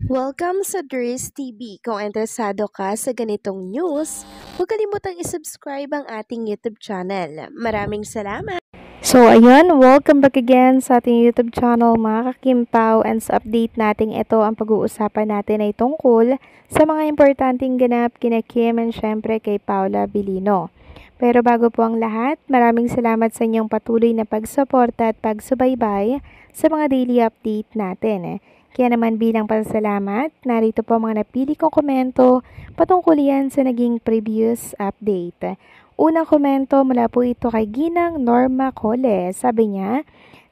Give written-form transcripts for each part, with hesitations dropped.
Welcome sa Dries TV. Kung interesado ka sa ganitong news, huwag kalimutang isubscribe ang ating YouTube channel. Maraming salamat! So ayun, welcome back again sa ating YouTube channel mga kakimpaw, and sa update natin ito ang pag-uusapan natin ay tungkol sa mga importanteng ganap kina Kim and syempre kay Paula Abilino. Pero bago po ang lahat, maraming salamat sa inyong patuloy na pagsuporta at pagsubaybay sa mga daily update natin. Kaya naman bilang pasasalamat, narito po mga napili kong komento patungkol yan sa naging previous update. Unang komento mula po ito kay Ginang Norma Cole. Sabi niya,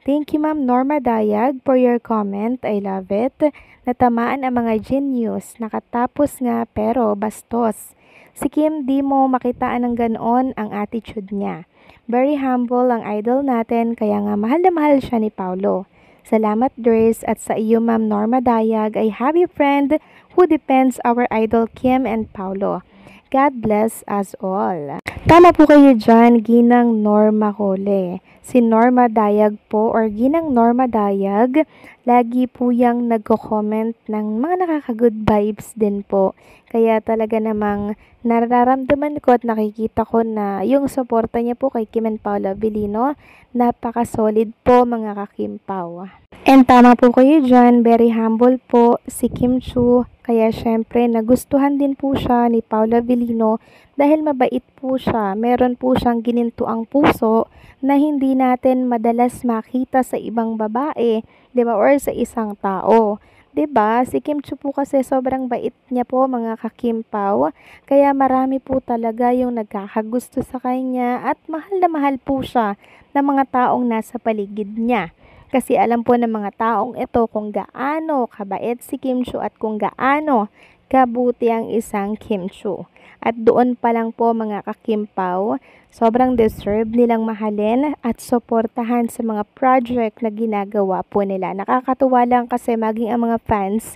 "Thank you Ma'am Norma Dayag for your comment. I love it. Natamaan ang mga genius. Nakatapos nga pero bastos. Si Kim di mo makitaan ng ganoon ang attitude niya. Very humble ang idol natin kaya nga mahal na mahal siya ni Paulo. Salamat Dries, at sa iyo Ma'am Norma Dayag, I have a friend who depends our idol Kim and Paulo. God bless us all." Tama po kayo dyan, Ginang Norma Cole. Si Norma Dayag po or Ginang Norma Dayag, lagi po yang nagko-comment ng mga nakaka-good vibes din po. Kaya talaga namang nararamdaman ko at nakikita ko na yung suporta niya po kay Kim and Paula Abilino, napaka-solid po mga kakimpaw. And tama po kayo dyan, very humble po si Kim Chu. Kaya syempre nagustuhan din po siya ni Paula Abilino dahil mabait po siya. Meron po siyang ginintuang puso na hindi natin madalas makita sa ibang babae, 'di ba, or sa isang tao. 'Di ba? Si Kim Chu po kasi sobrang bait niya po mga kakimpaw. Kaya marami po talaga yung nagkakagusto sa kanya at mahal na mahal po siya ng mga taong nasa paligid niya. Kasi alam po ng mga taong ito kung gaano kabait si Kim Chu at kung gaano kabuti ang isang Kim Chu. At doon pa lang po mga kakimpaw, sobrang deserve nilang mahalin at suportahan sa mga project na ginagawa po nila. Nakakatuwa lang kasi maging ang mga fans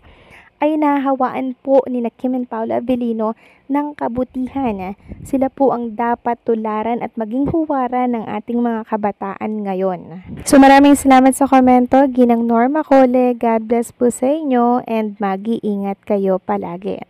ay nahawaan po ni Kim and Paula Abilino ng kabutihan. Sila po ang dapat tularan at maging huwaran ng ating mga kabataan ngayon. So maraming salamat sa komento, Ginang Norma Cole. God bless po sa inyo and mag-iingat kayo palagi.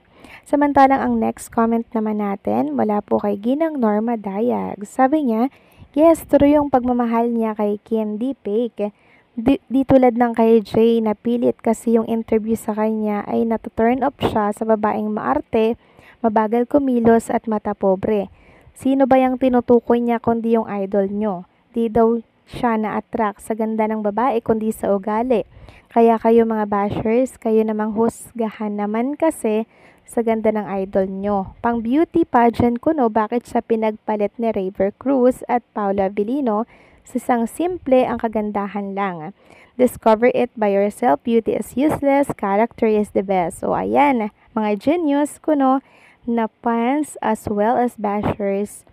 Samantalang ang next comment naman natin mula po kay Ginang Norma Dayag. Sabi niya, yes, true yung pagmamahal niya kay Kim, di fake. Di tulad ng kay Jay na pilit kasi yung interview sa kanya ay nata-turn off siya sa babaeng maarte, mabagal kumilos at mata pobre. Sino ba yung tinutukoy niya kundi yung idol nyo? Di daw siya na-attract sa ganda ng babae kundi sa ugali. Kaya kayo mga bashers, kayo namang husgahan naman kasi sa ganda ng idol nyo. Pang beauty pageant ko no, bakit siya pinagpalit ni Raver Cruz at Paula Abilino? Sa isang simple ang kagandahan lang. Discover it by yourself. Beauty is useless, character is the best. So ayan, mga genius ko no, na fans as well as bashers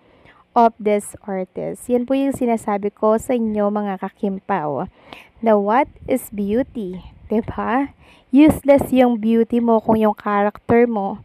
of this artist. Yan po yung sinasabi ko sa inyo mga kakimpaw. Na what is beauty? Diba? Useless yung beauty mo kung yung character mo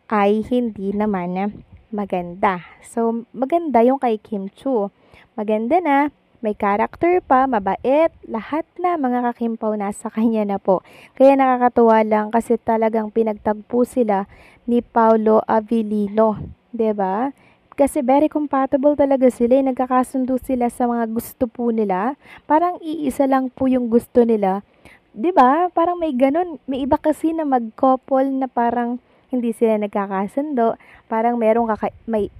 ay hindi naman maganda. So maganda yung kay Kim Chu. Maganda na, may character pa, mabait, lahat na mga kakimpaw nasa kanya na po. Kaya nakakatuwa lang kasi talagang pinagtagpo sila ni Paulo Abilino, 'di ba? Kasi very compatible talaga sila, nagkakasundo sila sa mga gusto po nila. Parang iisa lang po yung gusto nila. 'Di ba? Parang may ganun, may iba kasi na mag-couple na parang hindi sila nagkakasundo, parang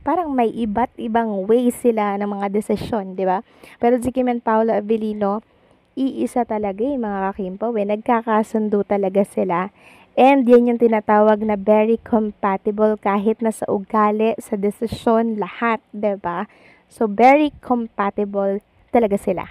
parang may iba't ibang way sila ng mga desisyon, 'di ba? Pero si Kim and Paula Abilino, iisa talaga mga kakimpaw, nagkakasundo talaga sila. And yan yung tinatawag na very compatible kahit na sa ugali, sa desisyon, lahat, 'di ba? So very compatible talaga sila.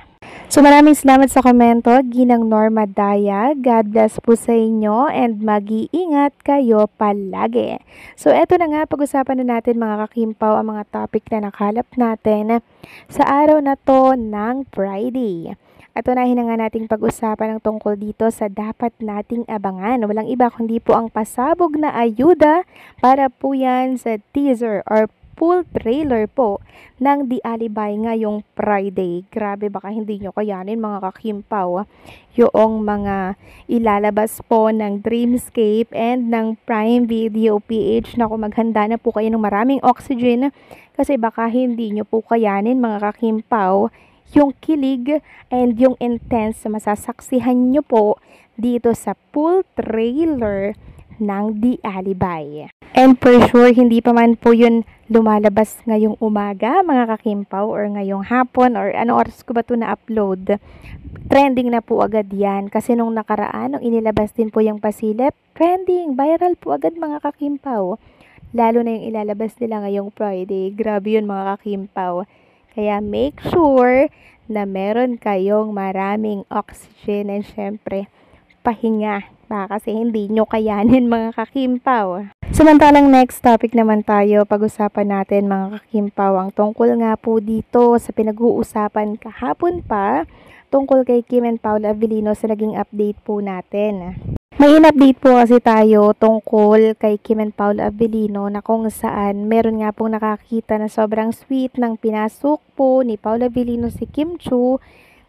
So maraming salamat sa komento, Ginang Norma Dayag. God bless po sa inyo and mag-iingat kayo palagi. So eto na nga, pag-usapan na natin mga kakimpaw ang mga topic na nakalap natin sa araw na to ng Friday. At unahin na nga nating pag-usapan ng tungkol dito sa dapat nating abangan. Walang iba kundi po ang pasabog na ayuda para po yan sa teaser or full trailer po ng The Alibay ngayong Friday. Grabe, baka hindi nyo kayanin mga kakimpaw. Yung mga ilalabas po ng Dreamscape and ng Prime Video PH. Naku, maghanda na po kayo ng maraming oxygen kasi baka hindi nyo po kayanin mga kakimpaw yung kilig and yung intense na masasaksihan nyo po dito sa full trailer ng The Alibay. And for sure, hindi pa man po yun lumalabas ngayong umaga, mga kakimpaw, or ngayong hapon, or ano oras ko ba ito na-upload. Trending na po agad yan. Kasi nung nakaraan, nung inilabas din po yung pasilip, trending, viral po agad mga kakimpaw. Lalo na yung ilalabas nila ngayong Friday. Grabe yun mga kakimpaw. Kaya make sure na meron kayong maraming oxygen and syempre, pahinga. Kasi hindi nyo kayanin mga kakimpaw. Samantalang next topic naman tayo, pag-usapan natin mga kakimpaw ang tungkol nga po dito sa pinag-uusapan kahapon pa tungkol kay Kim and Paula Avellino sa naging update po natin. May in-update po kasi tayo tungkol kay Kim and Paula Avellino na kung saan meron nga pong nakakita na sobrang sweet ng pinasok po ni Paula Avellino si Kim Chiu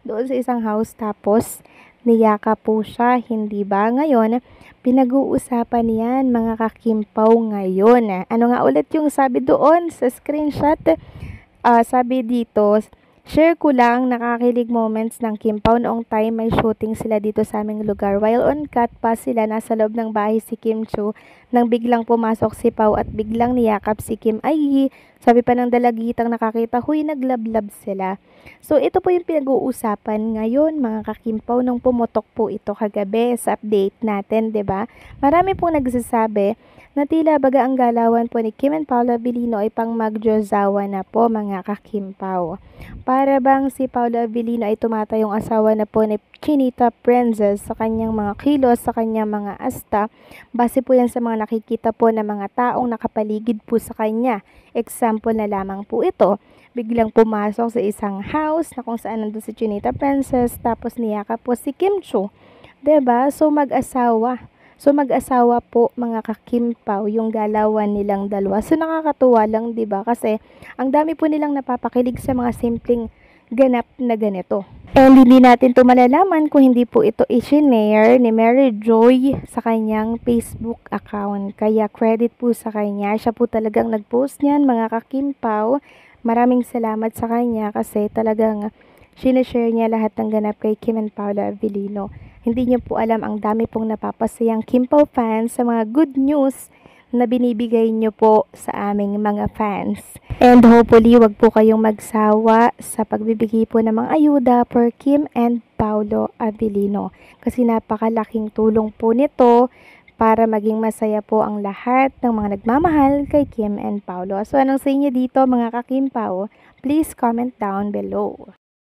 doon sa isang house tapos niyaka po siya, hindi ba? Ngayon, pinag-uusapan yan mga kakimpaw ngayon. Ano nga ulit yung sabi doon sa screenshot? Sabi dito, share ko lang nakakilig moments ng Kimpaw noong time may shooting sila dito sa aming lugar. While on cut pa sila, nasa loob ng bahay si Kim Chiu nang biglang pumasok si Pao at biglang niyakap si Kim. Ay, sabi pa ng dalagitang nakakita, huy, naglablab sila. So, ito po yung pinag-uusapan ngayon mga kakimpaw nung pumutok po ito kagabi sa update natin, 'di ba? Marami pong nagsasabi na tila baga ang galawan po ni Kim and Paula Avellino ay pang magjozawa na po mga kakimpaw. Para bang si Paula Avellino ay tumatayong asawa na po ni Chinita Princess sa kanyang mga kilos, sa kanyang mga asta. Base po yan sa mga nakikita po ng mga taong nakapaligid po sa kanya. Example na lamang po ito. Biglang pumasok sa isang house na kung saan nandun si Chinita Princess tapos niyaka po si Kim Chiu. 'Di ba? So mag-asawa po mga kakimpaw yung galawan nilang dalawa. So nakakatuwa lang 'di ba? Kasi ang dami po nilang napapakilig sa mga simpleng ganap na ganito. And hindi natin to malalaman kung hindi po ito i-share ni Mary Joy sa kanyang Facebook account. Kaya credit po sa kanya. Siya po talagang nag-post niyan mga kakimpaw. Maraming salamat sa kanya kasi talagang sinashare niya lahat ng ganap kay Kim and Paula Avellino. Hindi niyo po alam ang dami pong napapasayang Kimpaw fans sa mga good news na binibigay niyo po sa aming mga fans. And hopefully, wag po kayong magsawa sa pagbibigay po ng mga ayuda for Kim and Paula Avellino. Kasi napakalaking tulong po nito para maging masaya po ang lahat ng mga nagmamahal kay Kim and Paula. So anong sa inyo dito mga kakimpaw? Please comment down below.